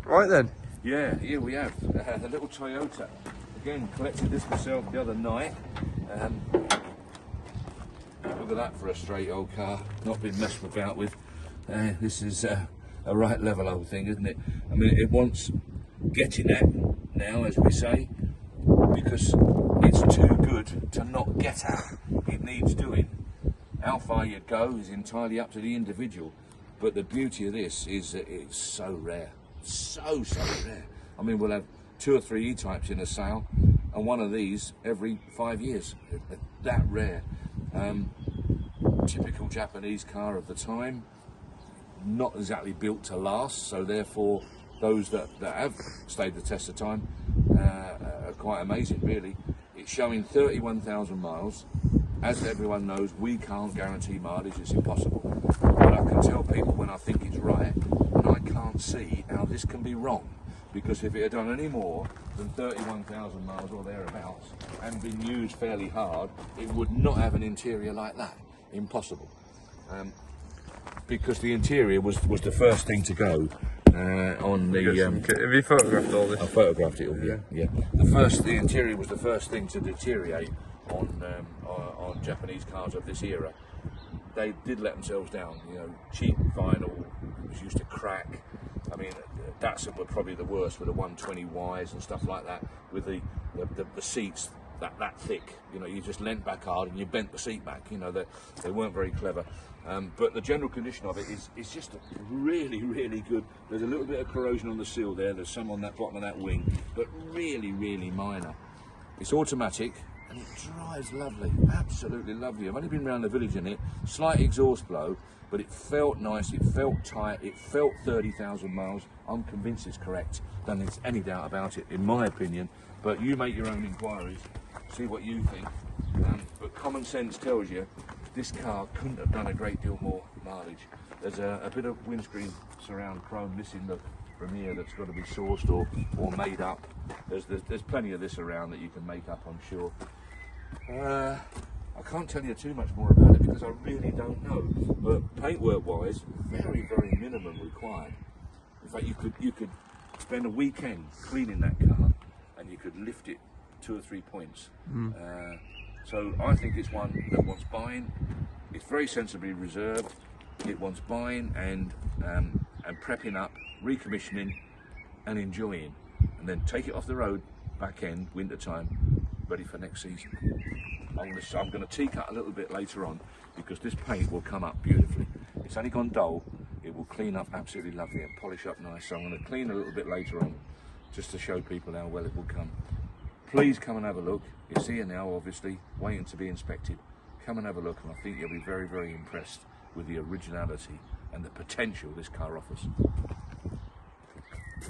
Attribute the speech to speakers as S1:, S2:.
S1: Right then.
S2: Yeah, here we have a little Toyota. Again, collected this myself the other night. Look at that for a straight old car, not been messed about with. This is a right level old thing, isn't it? I mean, it wants getting at now, as we say, because it's too good to not get at. It needs doing. How far you'd go is entirely up to the individual, but the beauty of this is that it's so rare, so rare. I mean, we'll have 2 or 3 E-types in a sale, and one of these every 5 years. That rare. Typical Japanese car of the time, not exactly built to last, so therefore those that have stayed the test of time are quite amazing, really. It's showing 31,000 miles. As everyone knows, we can't guarantee mileage, it's impossible. But I can tell people when I think it's right, and I can't see how this can be wrong, because if it had done any more than 31,000 miles or thereabouts and been used fairly hard, it would not have an interior like that. Impossible. Because the interior was the first thing to go on the.
S1: Have you photographed all this?
S2: I photographed it all. Yeah. The interior was the first thing to deteriorate on Japanese cars of this era. They did let themselves down. You know, cheap vinyl was used to crack. I mean, Datsun were probably the worst with the 120Ys and stuff like that, with the seats that thick. You know, you just leant back hard and you bent the seat back. You know, they weren't very clever. But the general condition of it is just really good. There's a little bit of corrosion on the seal there. There's some on that bottom of that wing, but really minor. It's automatic and it drives lovely, absolutely lovely. I've only been around the village in it. Slight exhaust blow, but it felt nice. It felt tight. It felt 30,000 miles. I'm convinced it's correct. Don't think there's any doubt about it, in my opinion. But you make your own inquiries, see what you think. But common sense tells you this car couldn't have done a great deal more mileage. There's a bit of windscreen surround chrome missing from here that's got to be sourced or made up. There's plenty of this around that you can make up, I'm sure. I can't tell you too much more about it because I really don't know. But paintwork wise, very minimum required. In fact, you could spend a weekend cleaning that car and you could lift it 2 or 3 points. So I think it's one that wants buying. It's very sensibly reserved. It wants buying and prepping up, recommissioning and enjoying, and then take it off the road back end, winter time, ready for next season. I'm going to tea-cut a little bit later on because this paint will come up beautifully. It's only gone dull. It will clean up absolutely lovely and polish up nice. So I'm going to clean a little bit later on just to show people how well it will come. Please come and have a look. It's here now, obviously, waiting to be inspected. Come and have a look, and I think you'll be very impressed with the originality and the potential this car offers.